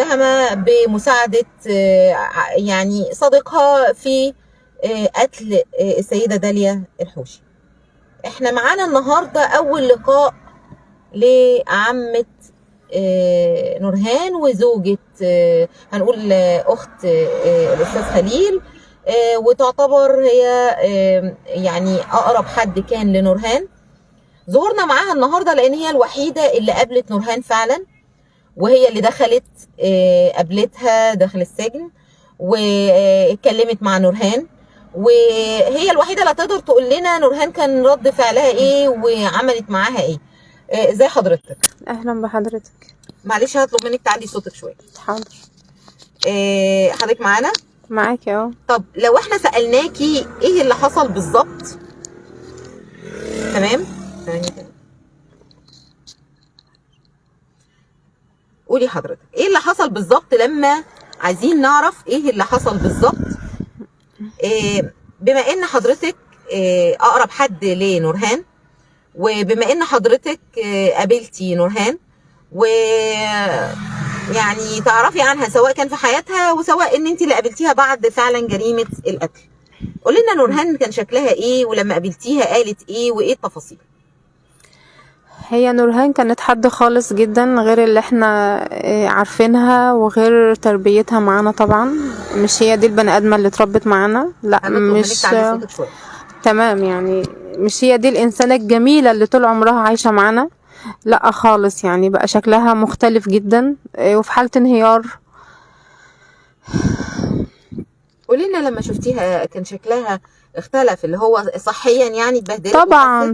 متهمة بمساعدة يعني صديقها في قتل السيدة داليا الحوشي. احنا معانا النهاردة أول لقاء لعمة نورهان وزوجة هنقول أخت الأستاذ خليل، وتعتبر هي يعني أقرب حد كان لنورهان. ظهورنا معاها النهاردة لأن هي الوحيدة اللي قابلت نورهان فعلا، وهي اللي دخلت قابلتها داخل السجن واتكلمت مع نورهان، وهي الوحيده اللي تقدر تقول لنا نورهان كان رد فعلها ايه وعملت معاها ايه. ازاي حضرتك؟ اهلا بحضرتك. معلش هطلب منك تعلي صوتك شويه. حاضر. حضرتك معانا؟ معاكي اهو. طب لو احنا سالناكي ايه اللي حصل بالظبط؟ تمام، قولي حضرتك ايه اللي حصل بالظبط، لما عايزين نعرف ايه اللي حصل بالظبط. بما ان حضرتك اقرب حد لنورهان، وبما ان حضرتك قابلتي نورهان ويعني تعرفي عنها سواء كان في حياتها وسواء ان انت اللي قابلتيها بعد فعلا جريمة القتل، قولي لنا نورهان كان شكلها ايه ولما قابلتيها قالت ايه وايه التفاصيل؟ هي نورهان كانت حد خالص جدا غير اللي احنا عارفينها وغير تربيتها معانا. طبعا مش هي دي البني ادمه اللي اتربت معانا، لا مش تمام، يعني مش هي دي الانسانه الجميله اللي طول عمرها عايشه معانا، لا خالص. يعني بقى شكلها مختلف جدا وفي حاله انهيار. قولي لنا لما شفتيها كان شكلها اختلف، اللي هو صحيا يعني اتبهدلت؟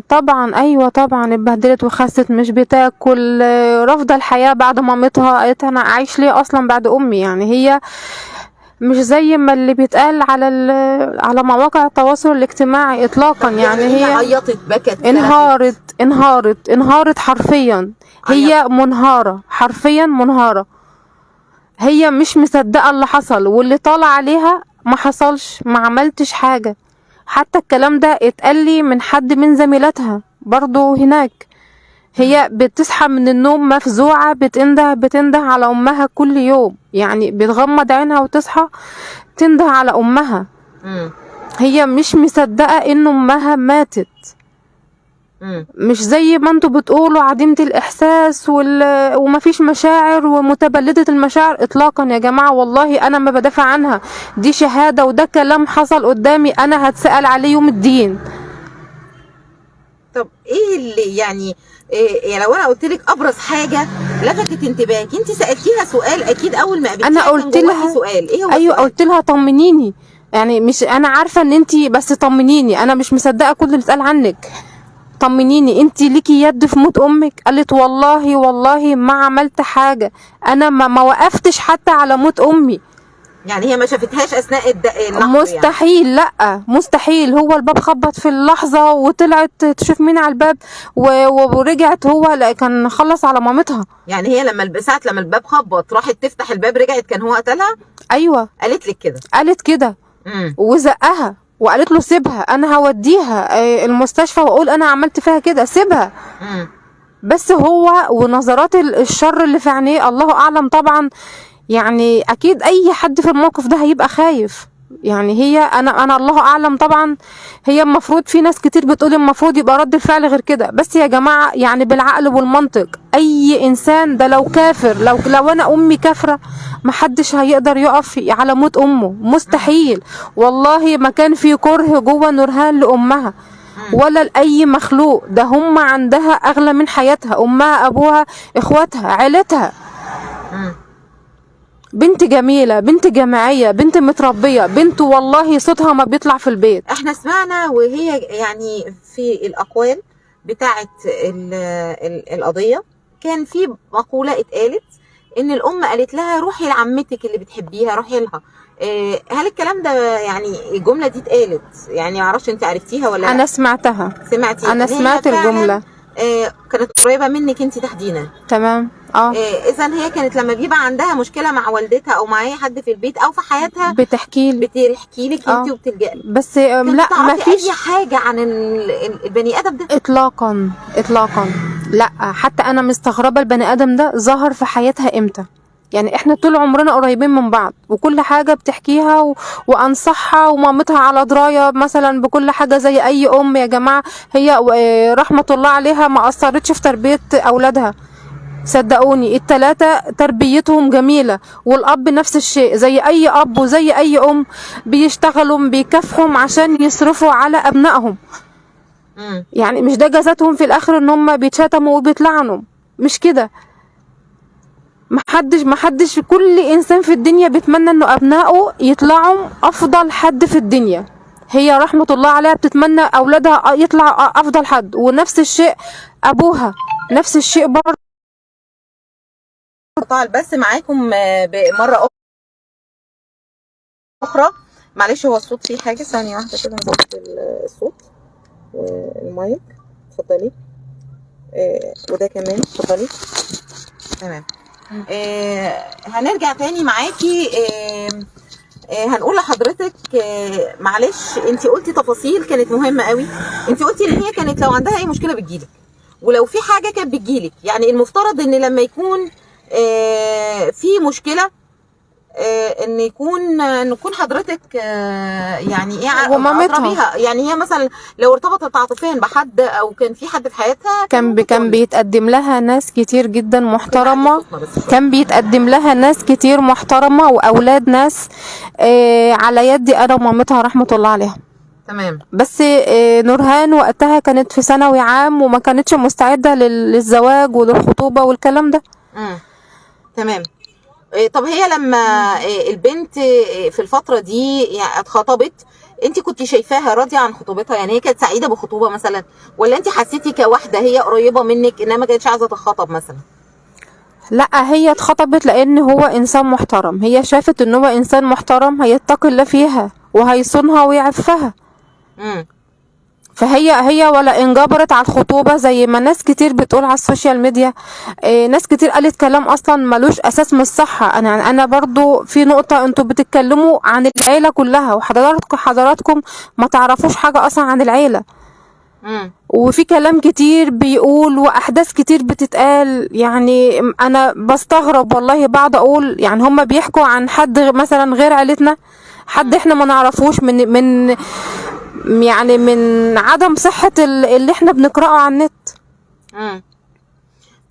طبعا ايوه طبعا اتبهدلت وخست، مش بتاكل، رافضه الحياه بعد مامتها. قالت انا اعيش ليه اصلا بعد امي؟ يعني هي مش زي ما اللي بيتقال على مواقع التواصل الاجتماعي اطلاقا. يعني هي عيطت، بكت، انهارت حرفيا. هي منهاره حرفيا، منهاره. هي مش مصدقه اللي حصل واللي طالع عليها ما حصلش، ما عملتش حاجه. حتى الكلام ده اتقال لي من حد من زميلاتها برضو هناك. هي بتصحى من النوم مفزوعة، بتنده على أمها كل يوم، يعني بتغمض عينها وتصحى تنده على أمها. هي مش مصدقة إن أمها ماتت. مش زي ما انتوا بتقولوا عديمة الإحساس ومفيش مشاعر ومتبلدة المشاعر إطلاقا يا جماعة. والله أنا ما بدافع عنها، دي شهادة وده كلام حصل قدامي، أنا هتسأل عليه يوم الدين. طب ايه اللي يعني لو انا قلت لك ابرز حاجه لفتت انتباهك؟ انت سالتيها سؤال اكيد اول ما قابلتيها، انا قلت لها سؤال ايه هو؟ ايوه قلت لها طمنيني، يعني مش انا عارفه ان انت، بس طمنيني، انا مش مصدقه كل اللي اتقال عنك. طمنيني، انت ليكي يد في موت امك؟ قالت والله ما عملت حاجه، انا ما وقفتش حتى على موت امي. يعني هي ما شافتهاش اثناء النحر؟ مستحيل يعني. لا مستحيل. هو الباب خبط في اللحظه وطلعت تشوف مين على الباب ورجعت. هو كان خلص على مامتها. يعني هي ساعه لما الباب خبط راحت تفتح الباب رجعت كان هو قتلها؟ ايوه قالت لك كده؟ قالت كده وزقها وقالت له سيبها، انا هوديها المستشفى واقول انا عملت فيها كده، سيبها. بس هو ونظرات الشر اللي في عينيه الله اعلم طبعا. يعني اكيد اي حد في الموقف ده هيبقى خايف. يعني هي انا الله اعلم طبعا. هي المفروض، في ناس كتير بتقول المفروض يبقى رد الفعل غير كده، بس يا جماعه يعني بالعقل والمنطق اي انسان ده لو كافر، لو انا امي كافره محدش هيقدر يقف على موت امه، مستحيل. والله ما كان في كره جوه نورهان لامها ولا لاي مخلوق. ده هم عندها اغلى من حياتها، امها، ابوها، اخواتها، عيلتها. بنت جميلة، بنت جماعية، بنت متربية، بنت والله صوتها ما بيطلع في البيت. احنا سمعنا وهي يعني في الأقوال بتاعة القضية كان في مقولة اتقالت ان الأم قالت لها روحي لعمتك اللي بتحبيها، روحي لها. هل الكلام ده يعني الجملة دي اتقالت؟ يعني معرفش انت عرفتيها ولا لا؟ انا سمعتها. سمعتيها؟ انا سمعت الجملة. كانت قريبة منك انت تحديدا؟ تمام. اذا هي كانت لما بيبقى عندها مشكله مع والدتها او مع اي حد في البيت او في حياتها بتحكي لك انت وبتلجئي. بس لا ما فيش اي حاجه عن البني ادم ده اطلاقا. لا حتى انا مستغربه البني ادم ده ظهر في حياتها امتى؟ يعني احنا طول عمرنا قريبين من بعض، وكل حاجة بتحكيها وانصحها، ومامتها على دراية مثلا بكل حاجة زي اي ام يا جماعة. هي رحمة الله عليها ما قصرتش في تربية اولادها، صدقوني التلاتة تربيتهم جميلة، والاب نفس الشيء زي اي اب وزي اي ام، بيشتغلوا بيكافحوا عشان يصرفوا على ابنائهم. يعني مش ده جزاتهم في الاخر ان هم بيتشتموا وبيتلعنوا؟ مش كده. محدش كل انسان في الدنيا بيتمنى انه ابنائه يطلعوا افضل حد في الدنيا. هي رحمة الله عليها بتتمنى اولادها يطلع افضل حد، ونفس الشيء ابوها نفس الشيء برضه. قطع البث معاكم مرة اخرى، معلش هو الصوت فيه حاجة، ثانية واحدة كده نظبط الصوت والمايك. اتفضلي. وده كمان اتفضلي. تمام. هنرجع تاني معاكي. هنقول لحضرتك معلش انت قلتي تفاصيل كانت مهمه قوي. انت قلتي ان هي كانت لو عندها اي مشكله بتجيلك، ولو في حاجه كانت بتجيلك. يعني المفترض ان لما يكون في مشكله ان نكون حضرتك يعني ايه ومامتها. يعني هي مثلا لو ارتبطت عاطفيا بحد او كان في حد في حياتها كان بيتقدم لها ناس كتير جدا محترمه، كان بيتقدم لها ناس كتير محترمه واولاد ناس على يدي انا ومامتها رحمه الله عليها. تمام. بس نورهان وقتها كانت في ثانوي عام وما كانتش مستعده للزواج وللخطوبه والكلام ده. تمام. طب هي لما البنت في الفترة دي يعني اتخطبت، انت كنت شايفاها راضية عن خطوبتها؟ يعني هي كانت سعيدة بخطوبة مثلا، ولا انت حسيتي كواحدة هي قريبة منك انها ما كانتش عايزة تتخطب مثلا؟ لا، هي اتخطبت لان هو انسان محترم، هي شافت ان هو انسان محترم هيتقي الله فيها وهيصونها ويعفها. فهي ولا انجبرت على الخطوبة زي ما ناس كتير بتقول على السوشيال ميديا. ناس كتير قالت كلام اصلا ملوش اساس من الصحة. انا برضو في نقطة، انتوا بتتكلموا عن العيلة كلها وحضراتكم ما تعرفوش حاجة اصلا عن العيلة. وفي كلام كتير بيقول واحداث كتير بتتقال. يعني انا بستغرب والله، بعد اقول يعني هم بيحكوا عن حد مثلا غير عيلتنا، حد احنا ما نعرفوش من يعني من عدم صحة اللي احنا بنقرأه على النت.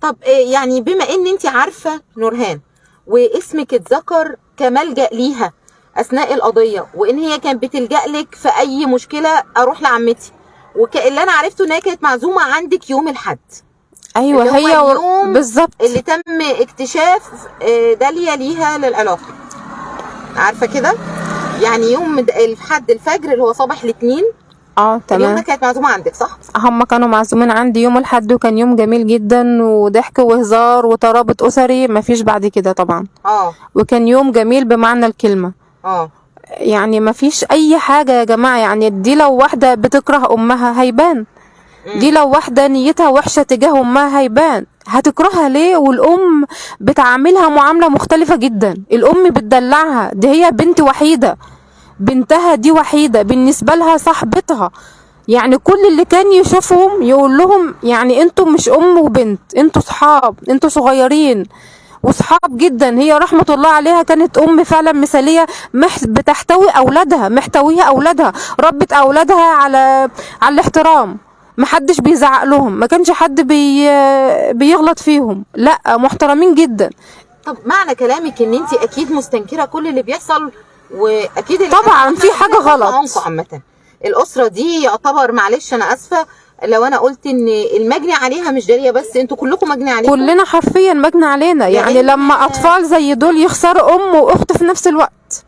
طب يعني بما ان انت عارفة نورهان واسمك اتذكر كملجأ ليها اثناء القضية، وان هي كانت بتلجأ لك في اي مشكلة، اروح لعمتي، اللي انا عرفته ان هي كانت معزومة عندك يوم الحد. ايوه هي بالظبط اللي تم اكتشاف داليا ليها للعلاقة، عارفة كده؟ يعني يوم الحد الفجر اللي هو صباح الاثنين. تمام. اليوم ده كانت معزومه عندك صح؟ هم كانوا معزومين عندي يوم الحد، وكان يوم جميل جدا وضحك وهزار وترابط اسري مفيش بعد كده طبعا. وكان يوم جميل بمعنى الكلمه. يعني مفيش اي حاجه يا جماعه. يعني دي لو واحده بتكره امها هيبان، دي لو واحده نيتها وحشه تجاه امها هيبان. هتكرهها ليه؟ والام بتعاملها معامله مختلفه جدا. الام بتدلعها، دي هي بنت وحيده، بنتها دي وحيده بالنسبه لها صاحبتها. يعني كل اللي كان يشوفهم يقول لهم يعني انتوا مش ام وبنت، انتوا صحاب، انتوا صغيرين وصحاب جدا. هي رحمه الله عليها كانت ام فعلا مثاليه، بتحتوي اولادها، محتويه اولادها، ربت اولادها على الاحترام، محدش بيزعق لهم، ما كانش حد بيغلط فيهم، لا محترمين جدا. طب معنى كلامك ان انت اكيد مستنكره كل اللي بيحصل، واكيد طبعا في حاجه غلط. عامه الاسره دي يعتبر، معلش انا اسفه لو انا قلت ان المجني عليها مش داليا بس، انتوا كلكم مجني عليكم، كلنا حرفيا مجني علينا. يعني لما اطفال زي دول يخسروا ام واخت في نفس الوقت،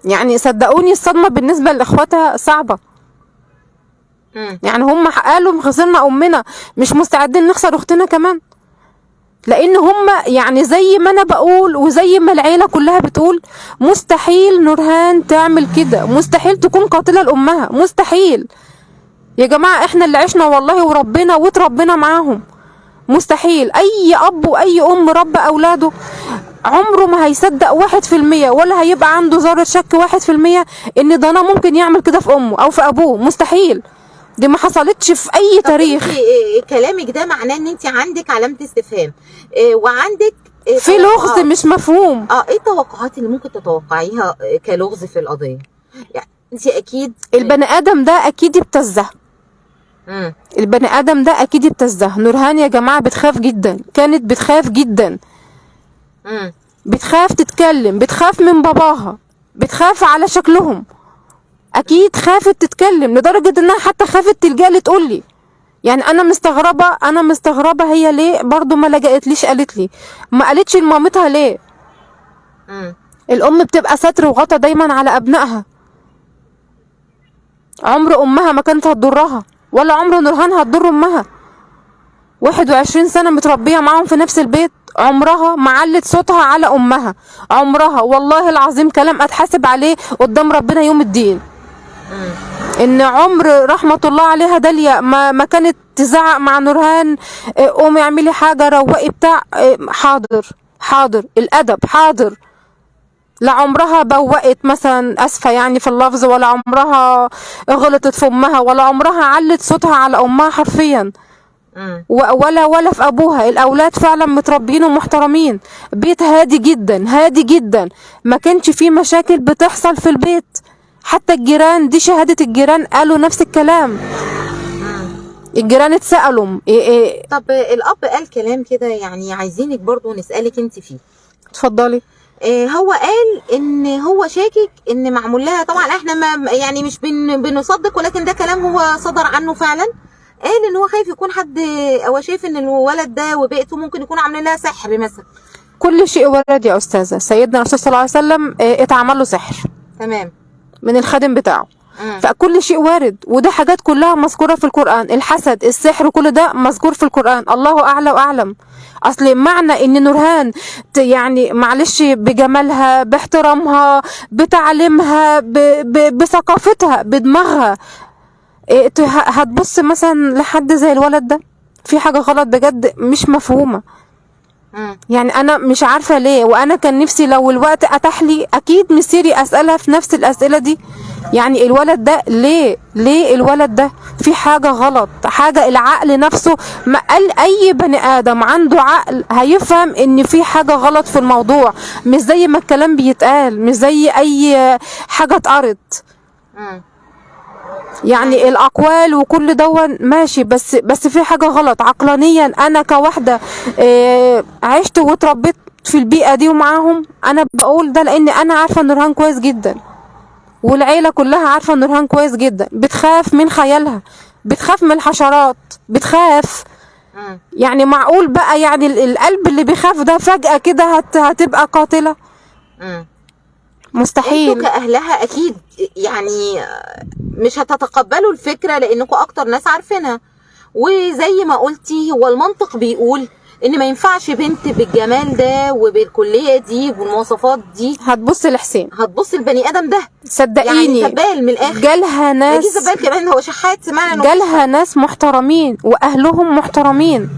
يعني صدقوني الصدمه بالنسبه لاخواتها صعبه. يعني هم قالوا خسرنا امنا، مش مستعدين نخسر اختنا كمان. لان هم يعني زي ما انا بقول وزي ما العيله كلها بتقول، مستحيل نورهان تعمل كده، مستحيل تكون قاتله لامها، مستحيل يا جماعه. احنا اللي عشنا والله وربنا واتربينا معاهم، مستحيل. اي اب واي ام رب اولاده عمره ما هيصدق 1% ولا هيبقى عنده ذره شك 1% ان ده انا ممكن يعمل كده في امه او في ابوه، مستحيل. دي ما حصلتش في اي تاريخ. كلامك ده معناه ان انت عندك علامه استفهام، وعندك في لغز مش مفهوم. ايه التوقعات اللي ممكن تتوقعيها كلغز في القضيه؟ يعني انت اكيد البني ادم ده اكيد ابتزه. البني ادم ده اكيد ابتزه. نورهان يا جماعه بتخاف جدا، كانت بتخاف جدا. بتخاف تتكلم، بتخاف من باباها، بتخاف على شكلهم. اكيد خافت تتكلم لدرجه انها حتى خافت تلجأ لي تقول لي. يعني انا مستغربه هي ليه برضو ما لجأتليش قالت لي، ما قالتش لمامتها ليه. الام بتبقى ستر وغطا دايما على ابنائها. عمر امها ما كانت هتضرها، ولا عمر نورهان هتضر امها. 21 سنه متربيه معاهم في نفس البيت، عمرها ما علت صوتها على امها. عمرها، والله العظيم كلام اتحاسب عليه قدام ربنا يوم الدين. ان عمر رحمه الله عليها داليا ما كانت تزعق مع نورهان، قومي اعملي حاجه، روقي بتاع، حاضر الادب حاضر. لا عمرها بوقت مثلا، اسفه يعني في اللفظ، ولا عمرها غلطت في امها، ولا عمرها علت صوتها على امها حرفيا. ولا في ابوها. الاولاد فعلا متربيين ومحترمين. بيت هادي جدا، هادي جدا، ما كانش فيه مشاكل بتحصل في البيت. حتى الجيران، دي شهاده الجيران، قالوا نفس الكلام. الجيران اتسالوا طب الاب قال كلام كده، يعني عايزينك برضو نسالك انت فيه. اتفضلي. هو قال ان هو شاكك ان معمول لها، طبعا احنا ما يعني مش بنصدق، ولكن ده كلام هو صدر عنه فعلا. قال ان هو خايف يكون حد، هو شايف ان الولد ده وبيئته ممكن يكون عاملين لها سحر مثلا. كل شيء ورد يا استاذه. سيدنا الرسول صلى الله عليه وسلم اتعمل له سحر، تمام، من الخادم بتاعه. فكل شيء وارد، وده حاجات كلها مذكوره في القران. الحسد، السحر، كل ده مذكور في القران. الله اعلى واعلم. اصل معنى ان نورهان يعني معلش بجمالها، باحترامها، بتعليمها، بثقافتها، بدماغها، هتبص مثلا لحد زي الولد ده؟ في حاجه غلط بجد مش مفهومه. يعني انا مش عارفه ليه. وانا كان نفسي لو الوقت اتاح لي اكيد مسيري اسالها في نفس الاسئله دي. يعني الولد ده ليه الولد ده في حاجه غلط، حاجه العقل نفسه. ما قال اي بني ادم عنده عقل هيفهم ان في حاجه غلط في الموضوع، مش زي ما الكلام بيتقال، مش زي اي حاجه اتقرت. يعني الاقوال وكل دون ماشي، بس في حاجه غلط عقلانيا. انا كواحده عشت واتربيت في البيئه دي ومعاهم، انا بقول ده لان انا عارفه نورهان كويس جدا، والعيله كلها عارفه نورهان كويس جدا. بتخاف من خيالها، بتخاف من الحشرات، بتخاف. يعني معقول بقى يعني القلب اللي بيخاف ده فجاه كده هتبقى قاتله؟ مستحيل. انتوا كاهلها اكيد يعني مش هتتقبلوا الفكره، لانكم اكتر ناس عارفينها. وزي ما قلتي، هو المنطق بيقول ان ما ينفعش بنت بالجمال ده وبالكليه دي والمواصفات دي هتبص لحسين، هتبص البني ادم ده. صدقيني يعني زبال من الاخر. جالها ناس، زبال كمان، هو شحات. سمعنا جالها ناس محترمين واهلهم محترمين،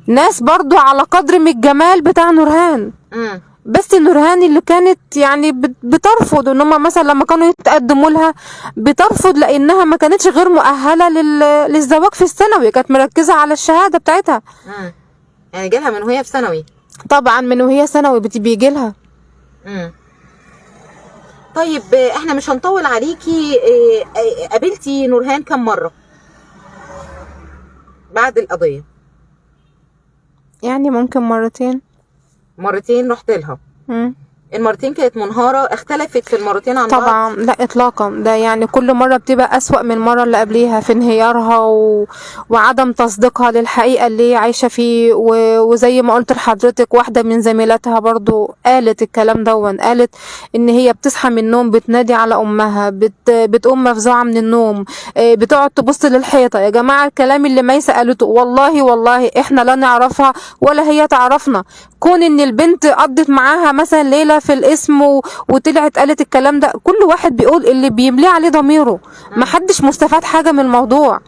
ناس برضو على قدر من الجمال بتاع نورهان. بس نورهان اللي كانت يعني بترفض ان هم مثلا لما كانوا يتقدموا لها بترفض، لانها ما كانتش غير مؤهله للزواج في الثانوي، كانت مركزه على الشهاده بتاعتها. يعني جالها من وهي في ثانوي؟ طبعا من وهي ثانوي بيجي لها. طيب احنا مش هنطول عليكي. قابلتي نورهان كم مره بعد القضيه؟ يعني ممكن مرتين رحت لها. المرتين كانت منهارة؟ اختلفت في المرتين عن طبعا بعض؟ لا اطلاقا. ده يعني كل مرة بتبقى اسوأ من المرة اللي قبليها في انهيارها وعدم تصديقها للحقيقة اللي هي عايشة فيه. وزي ما قلت لحضرتك، واحدة من زميلاتها برضو قالت الكلام دون، قالت ان هي بتصحى من النوم بتنادي على امها، بتقوم مفزوعة من النوم، بتقعد تبص للحيطة. يا جماعة الكلام اللي ميسة قالته والله احنا لا نعرفها ولا هي تعرفنا. كون ان البنت قضت معاها مثلا ليلة في الاسم وطلعت قالت الكلام ده، كل واحد بيقول اللي بيمليه عليه ضميره، محدش مستفاد حاجة من الموضوع.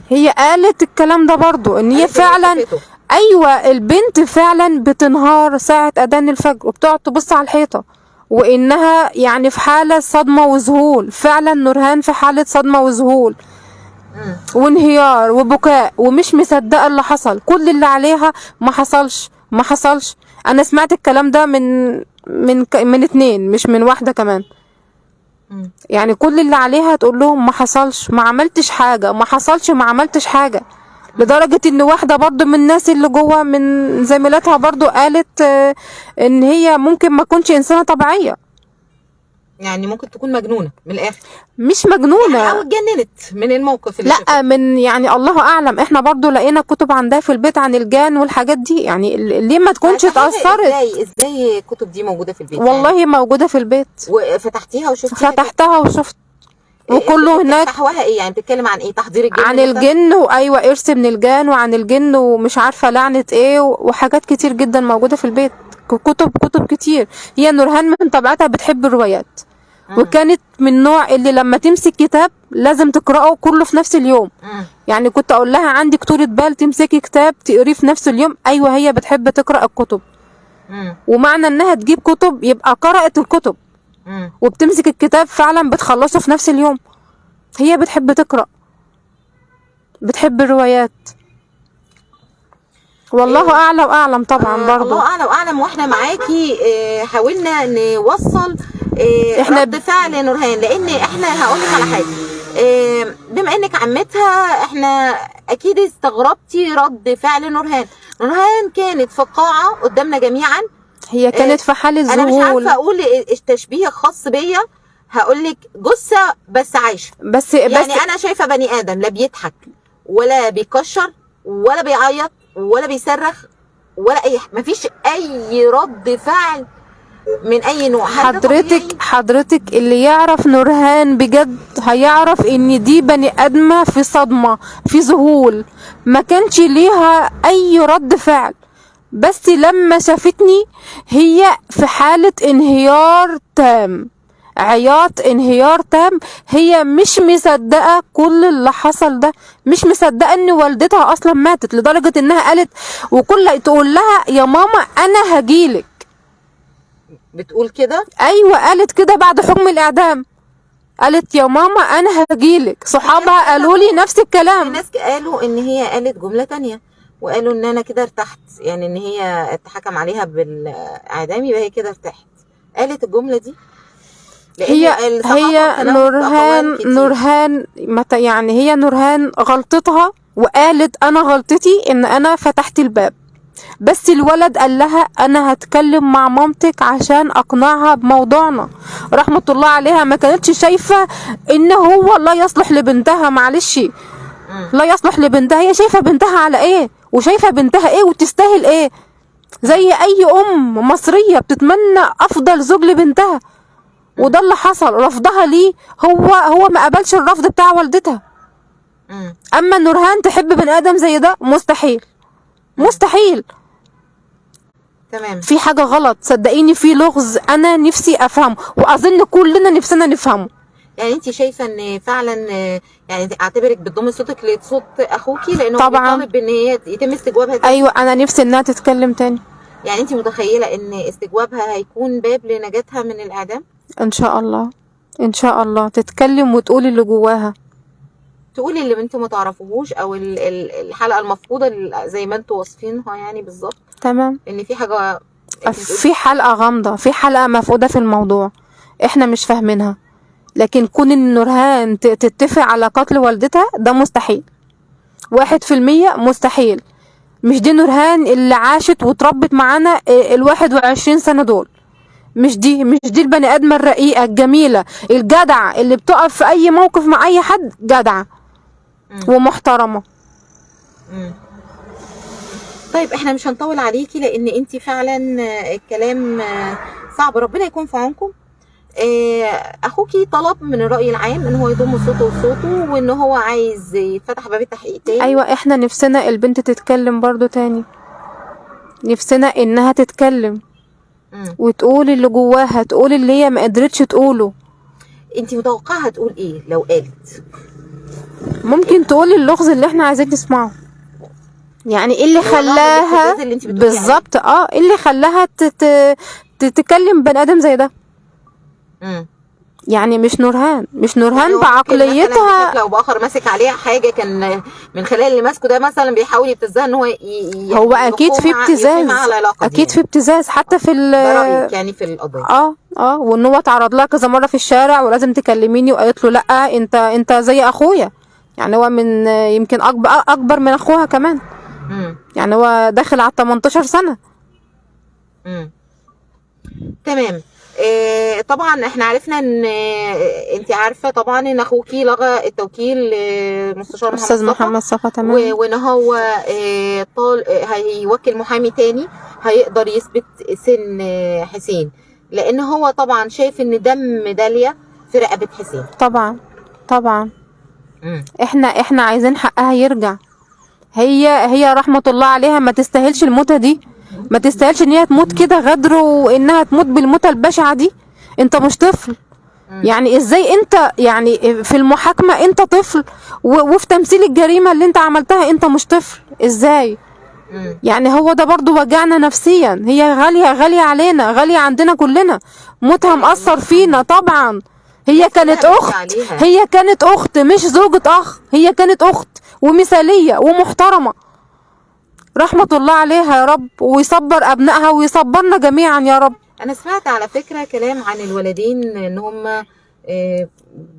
هي قالت الكلام ده برضو، ان هي فعلا ايوه البنت فعلا بتنهار ساعة اذان الفجر وبتقعد تبص على الحيطة، وانها يعني في حالة صدمة وذهول. فعلا نورهان في حالة صدمة وذهول. وانهيار وبكاء ومش مصدقه اللي حصل، كل اللي عليها ما حصلش ما حصلش. انا سمعت الكلام ده من اتنين، مش من واحده كمان. يعني كل اللي عليها تقول لهم ما حصلش، ما عملتش حاجه، ما حصلش، ما عملتش حاجه. لدرجه ان واحده برضو من الناس اللي جوه من زميلاتها برضو قالت ان هي ممكن ما تكونش انسانه طبيعيه، يعني ممكن تكون مجنونه من الاخر، مش مجنونه يعني او اتجننت من الموقف اللي لا من يعني الله اعلم. احنا برضو لقينا كتب عندها في البيت عن الجان والحاجات دي، يعني ليه ما تكونش اتأثرت؟ ازاي الكتب دي موجوده في البيت؟ والله يعني موجوده في البيت، وفتحتيها وشفتيها؟ فتحتها وشفت، وكله هناك. محتواها ايه يعني؟ بتتكلم عن ايه؟ تحضير الجن؟ عن الجن، وايوه ارث من الجان، وعن الجن، ومش عارفه لعنه ايه، وحاجات كتير جدا موجوده في البيت. كتب كتير. هي نورهان من طبيعتها بتحب الروايات، وكانت من النوع اللي لما تمسك كتاب لازم تقرأه كله في نفس اليوم. يعني كنت اقول لها عندك طولة بال تمسكي كتاب تقريه في نفس اليوم؟ ايوه، هي بتحب تقرأ الكتب. ومعنى انها تجيب كتب يبقى قرأت الكتب، وبتمسك الكتاب فعلا بتخلصه في نفس اليوم. هي بتحب تقرأ، بتحب الروايات. والله اعلى واعلم طبعا. برضو الله اعلى واعلم، واحنا معاكي. حاولنا نوصل احنا رد فعل نورهان، لان احنا هقول لك على حاجه. بما انك عمتها، احنا اكيد استغربتي رد فعل نورهان. نورهان كانت في قاعه قدامنا جميعا، هي كانت في حاله ذهول. انا مش عارفه اقول التشبيه خاص بيا، هقول لك جثه بس عايشه. بس يعني انا شايفه بني ادم لا بيضحك ولا بيكشر ولا بيعيط ولا بيصرخ ولا اي حاجه، مفيش اي رد فعل من اي نوع. حضرتك اللي يعرف نورهان بجد هيعرف ان دي بني ادمه في صدمه، في ذهول، ما كانش ليها اي رد فعل. بس لما شافتني هي في حاله انهيار تام، عياط، انهيار تام. هي مش مصدقه كل اللي حصل ده، مش مصدقه ان والدتها اصلا ماتت، لدرجه انها قالت وكل تقول لها يا ماما انا هجيلك. بتقول كده؟ ايوه قالت كده بعد حكم الاعدام، قالت يا ماما انا هجيلك. صحابها قالوا لي نفس الكلام. الناس قالوا ان هي قالت جمله تانية، وقالوا ان انا كده ارتحت، يعني ان هي اتحكم عليها بالاعدام يبقى هي كده ارتحت. قالت الجمله دي هي نورهان يعني هي نورهان غلطتها، وقالت انا غلطتي ان انا فتحت الباب. بس الولد قال لها انا هتكلم مع مامتك عشان اقنعها بموضوعنا. رحمة الله عليها ما كانتش شايفة ان هو لا يصلح لبنتها، معلش لا يصلح لبنتها. هي شايفة بنتها على ايه، وشايفة بنتها ايه وتستاهل ايه، زي اي ام مصرية بتتمنى افضل زوج لبنتها. وده اللي حصل، رفضها ليه هو ما قبلش الرفض بتاع والدتها. اما نورهان تحب بني ادم زي ده؟ مستحيل، مستحيل. تمام. في حاجه غلط، صدقيني في لغز انا نفسي افهمه، واظن كلنا نفسنا نفهمه. يعني انت شايفه ان فعلا، يعني اعتبرك بتضمي صوتك لصوت اخوكي لانه طبعا بيطالب ان هي يتم استجوابها تاني؟ ايوه انا نفسي انها تتكلم تاني. يعني انت متخيله ان استجوابها هيكون باب لنجاتها من الاعدام؟ ان شاء الله، ان شاء الله تتكلم وتقول اللي جواها، تقولي اللي انتوا ما تعرفوهوش، او الحلقه المفقوده زي ما انتوا واصفينها يعني بالظبط. تمام. ان في حاجه، في حلقه غامضه، في حلقه مفقوده في الموضوع احنا مش فاهمينها. لكن كون ان نورهان تتفق على قتل والدتها ده مستحيل، 1% مستحيل. مش دي نورهان اللي عاشت وتربت معانا 21 سنة دول. مش دي البني ادمه الرقيقه الجميله الجدعه اللي بتقف في اي موقف مع اي حد، جدعه ومحترمه. طيب احنا مش هنطول عليكي لان انت فعلا الكلام صعب، ربنا يكون في عونكم. اخوكي طلب من الرأي العام ان هو يضم صوته وصوته، وان هو عايز يتفتح باب التحقيق تاني. ايوه احنا نفسنا البنت تتكلم برضو تاني، نفسنا انها تتكلم وتقول اللي جواها، تقول اللي هي ما قدرتش تقوله. انت متوقعها تقول ايه لو قالت؟ ممكن تقول اللغز اللي احنا عايزين نسمعه، يعني ايه اللي خلاها بالظبط ايه اللي خلاها تتكلم بني ادم زي ده. يعني مش نورهان يعني هو ممكن بعقليتها. مثلا بشكل او باخر ماسك عليها حاجه، كان من خلال اللي ماسكه ده مثلا بيحاول يبتزها ان هو هو اكيد في ابتزاز، اكيد في ابتزاز حتى في ده رايك يعني في القضيه. وان هو اتعرض لها كذا مره في الشارع ولازم تكلميني، وقالت له لا انت زي اخويا، يعني هو من يمكن اكبر من اخوها كمان. يعني هو داخل على 18 سنه. تمام. طبعا احنا عرفنا ان انت عارفه طبعا ان اخوكي لغى التوكيل مستشار استاذ محمد صفا. تمام. وان هو هيوكل محامي تاني هيقدر يثبت سن حسين، لان هو طبعا شايف ان دم داليا في رقبه حسين. طبعا احنا عايزين حقها يرجع. هي رحمه الله عليها ما تستاهلش الموتة دي، ما تستاهلش ان هي تموت كده غدر، وانها تموت بالموتة البشعة دي. انت مش طفل، يعني ازاي انت يعني في المحاكمة انت طفل، وفي تمثيل الجريمة اللي انت عملتها انت مش طفل ازاي؟ يعني هو ده برضو وجعنا نفسيا. هي غالية علينا، غالية عندنا كلنا، موتها مأثر فينا طبعا. هي كانت اخت مش زوجة اخ، هي كانت اخت ومثالية ومحترمة. رحمة الله عليها يا رب، ويصبر ابنائها ويصبرنا جميعا يا رب. انا سمعت على فكرة كلام عن الولدين ان هم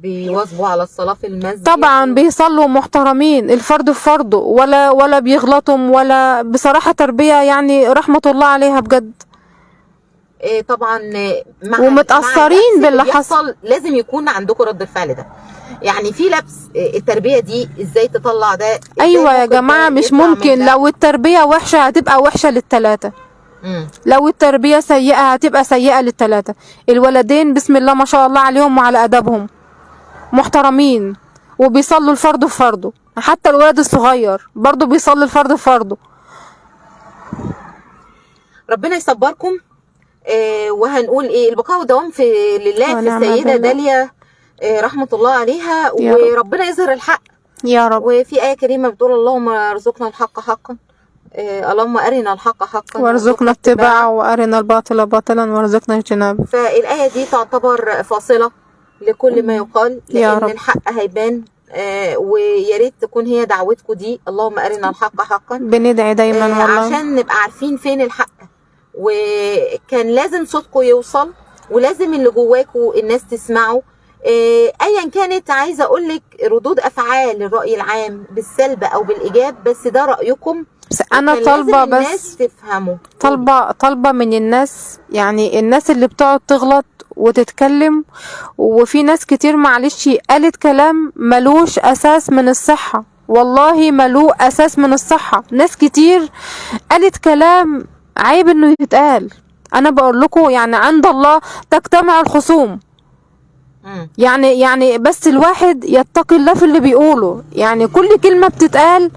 بيواظبوا على الصلاة في المسجد. طبعا بيصلوا محترمين، الفرد في فرضه، ولا بيغلطهم، ولا بصراحة تربية يعني رحمة الله عليها بجد. طبعا ومتأثرين باللي حصل. لازم يكون عندكم رد الفعل ده، يعني في لبس التربية دي ازاي تطلع ده. ايوه يا جماعة، مش ممكن لو التربية وحشة هتبقى وحشة للتلاتة، لو التربية سيئة هتبقى سيئة للتلاتة. الولدين بسم الله ما شاء الله عليهم وعلى أدبهم، محترمين وبيصلوا الفرد في فرضه. حتى الولد الصغير برضو بيصلي الفرد في فرضه. ربنا يصبركم. وهنقول ايه، البقاء والدوام في لله في السيدة داليا رحمة الله عليها، وربنا يظهر الحق يا رب. وفي آية كريمة بتقول اللهم ارزقنا الحق حقا، اللهم أرنا الحق حقا وارزقنا اتباعه، وأرنا الباطل باطلا وارزقنا اجتنابه. فالآية دي تعتبر فاصلة لكل ما يقال، لأن الحق هيبان. ويا ريت تكون هي دعوتكم دي، اللهم أرنا الحق حقا. بندعي دايما والله عشان نبقى عارفين فين الحق، وكان لازم صوتكم يوصل، ولازم اللي جواكم الناس تسمعه. ايا كانت، عايزه اقول لك ردود افعال الراي العام بالسلب او بالايجاب، بس ده رايكم. بس انا طالبه، بس الناس تفهموا، طالبه من الناس، يعني الناس اللي بتقعد تغلط وتتكلم، وفي ناس كتير معلش قالت كلام ملوش اساس من الصحه، والله ملوش اساس من الصحه. ناس كتير قالت كلام عيب انه يتقال. انا بقول لكم يعني عند الله تجتمع الخصوم. يعني بس الواحد يتقي الله في اللي بيقوله. يعني كل كلمة بتتقال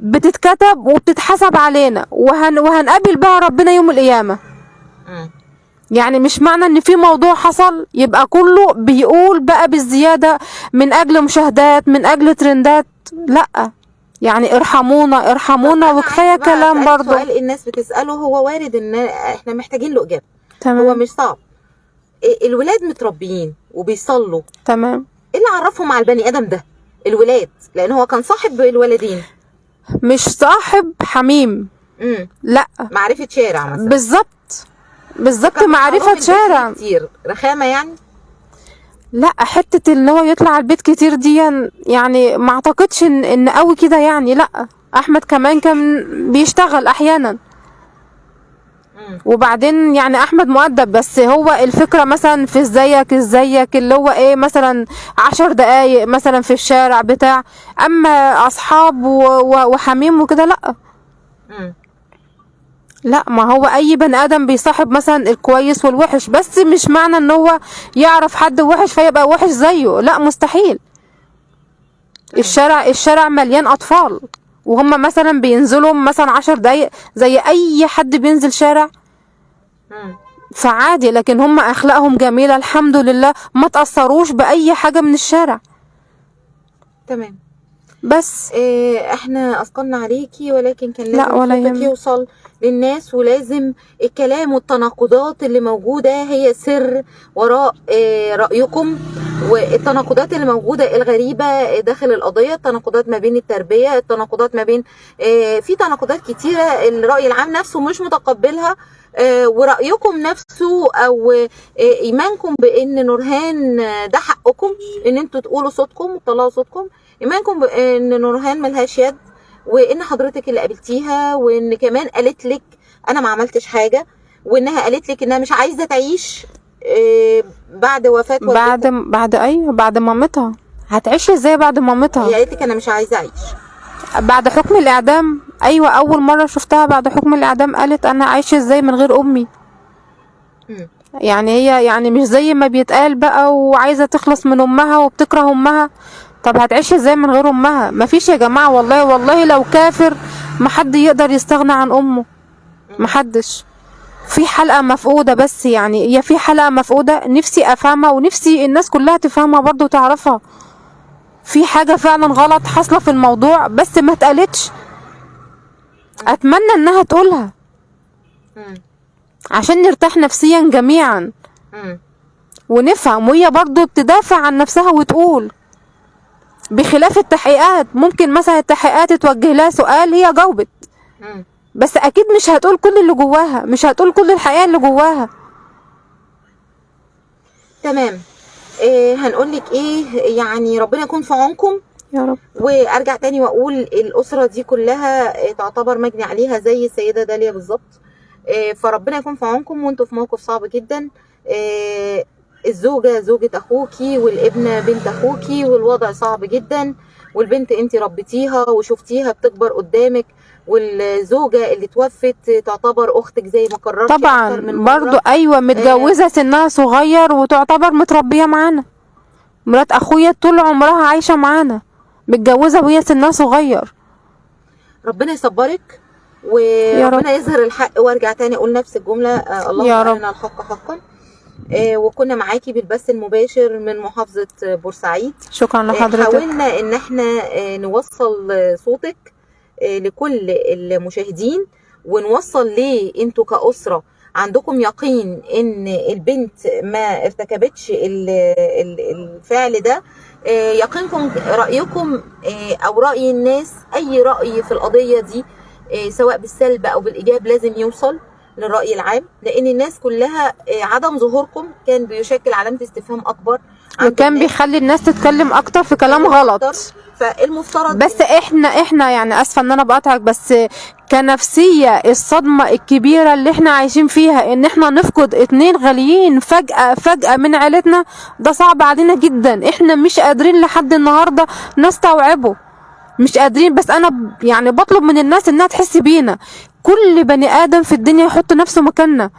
بتتكتب وبتتحسب علينا، وهنقابل بها ربنا يوم القيامة. يعني مش معنى ان في موضوع حصل يبقى كله بيقول بقى بالزيادة من اجل مشاهدات، من اجل ترندات. لا، يعني ارحمونا وكفاية كلام. برضو سؤال الناس بتسأله، هو وارد ان احنا محتاجين له اجابة. تمام. هو مش صعب. الولاد متربيين وبيصلوا. تمام. ايه اللي عرفهم على البني ادم ده؟ الولاد، لان هو كان صاحب الولدين، مش صاحب حميم. لا، معرفة شارع مثلا. بالظبط معرفة شارع كتير، رخامة يعني. لا، حتة ان هو يطلع البيت كتير دي يعني ما اعتقدش ان قوي كده يعني. لا، احمد كمان كان بيشتغل احيانا. وبعدين يعني احمد مؤدب، بس هو الفكرة مثلا في ازيك اللي هو ايه، مثلا 10 دقايق مثلا في الشارع بتاع، اما اصحاب وحميم وكده لا. لا، ما هو اي بني ادم بيصاحب مثلا الكويس والوحش، بس مش معنى ان هو يعرف حد وحش فيبقى وحش زيه. لا، مستحيل. الشارع مليان اطفال، وهم مثلا بينزلوا مثلا 10 دقايق زي اي حد بينزل شارع، فعادي. لكن هم اخلاقهم جميلة الحمد لله، ما تأثروش باي حاجة من الشارع. تمام. بس. احنا اثقلنا عليكي، ولكن كان لا لازم ولا صوتك يهمك. يوصل للناس، ولازم الكلام والتناقضات اللي موجودة هي سر وراء رأيكم، والتناقضات اللي موجودة الغريبة داخل القضية، التناقضات ما بين التربية، التناقضات ما بين في تناقضات كتيرة الرأي العام نفسه مش متقبلها، ورأيكم نفسه او ايمانكم بان نورهان ده حقكم ان انتوا تقولوا صوتكم وتطلعوا صوتكم، ايمانكم بان نورهان ملهاش يد، وان حضرتك اللي قابلتيها، وان كمان قالت لك انا ما عملتش حاجه، وانها قالت لك انها مش عايزه تعيش بعد وفاه والدتها. بعد مامتها. هتعيش ازاي بعد مامتها؟ هي قالت لك انا مش عايزه اعيش بعد حكم الاعدام. ايوه، اول مره شفتها بعد حكم الاعدام قالت انا عايشه ازاي من غير امي. يعني هي يعني مش زي ما بيتقال بقى وعايزه تخلص من امها وبتكره امها. طب هتعيش ازاي من غير امها؟ مفيش يا جماعه، والله لو كافر محد يقدر يستغنى عن امه، محدش. في حلقه مفقوده، بس يعني هي في حلقه مفقوده نفسي افهمها، ونفسي الناس كلها تفهمها برضو وتعرفها. في حاجه فعلا غلط حاصله في الموضوع بس ما اتقالتش. اتمنى انها تقولها عشان نرتاح نفسيا جميعا ونفهم، وهي برضو تدافع عن نفسها وتقول. بخلاف التحقيقات، ممكن مثلا التحقيقات توجه لها سؤال هي جاوبت، بس اكيد مش هتقول كل اللي جواها، مش هتقول كل الحقيقة اللي جواها. تمام. هنقول لك ايه، يعني ربنا يكون في عونكم يا رب. وارجع تاني واقول الاسره دي كلها تعتبر مجني عليها زي السيده داليا بالظبط، فربنا يكون في عونكم، وانتوا في موقف صعب جدا. الزوجه زوجة اخوكي، والابنه بنت اخوكي، والوضع صعب جدا، والبنت انت ربيتيها وشفتيها بتكبر قدامك، والزوجه اللي توفت تعتبر اختك زي ما قررتي طبعا اكتر من مرة. برضو ايوه، متجوزه سنها صغير وتعتبر متربيه معانا. مرات اخويا طول عمرها عايشه معانا، متجوزه وهي سنها صغير. ربنا يصبرك وربنا يظهر الحق، وارجع تاني اقول نفس الجمله، اللهم ارنا الحق حقا. وكنا معاكي بالبث المباشر من محافظه بورسعيد. شكرا لحضرتك. حاولنا ان احنا نوصل صوتك لكل المشاهدين، ونوصل ليه انتوا كأسرة عندكم يقين ان البنت ما ارتكبتش الفعل ده، يقينكم رأيكم او رأي الناس، اي رأي في القضية دي سواء بالسلب او بالايجاب لازم يوصل للرأي العام، لان الناس كلها عدم ظهوركم كان بيشكل علامة استفهام اكبر، وكان بيخلي الناس تتكلم اكتر في كلام غلط. فالمفترض بس احنا يعني اسفه ان انا بقطعك، بس كنفسية الصدمة الكبيرة اللي احنا عايشين فيها ان احنا نفقد 2 غاليين فجأة من عيلتنا، ده صعب علينا جدا. احنا مش قادرين لحد النهاردة نستوعبه، مش قادرين. بس انا يعني بطلب من الناس انها تحس بينا. كل بني ادم في الدنيا يحط نفسه مكاننا.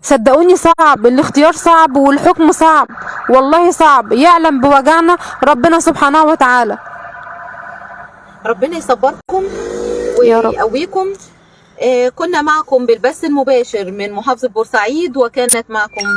صدقوني صعب الاختيار، صعب والحكم صعب، والله صعب. يعلم بوجعنا ربنا سبحانه وتعالى. ربنا يصبركم ويقويكم. كنا معكم بالبث المباشر من محافظة بورسعيد، وكانت معكم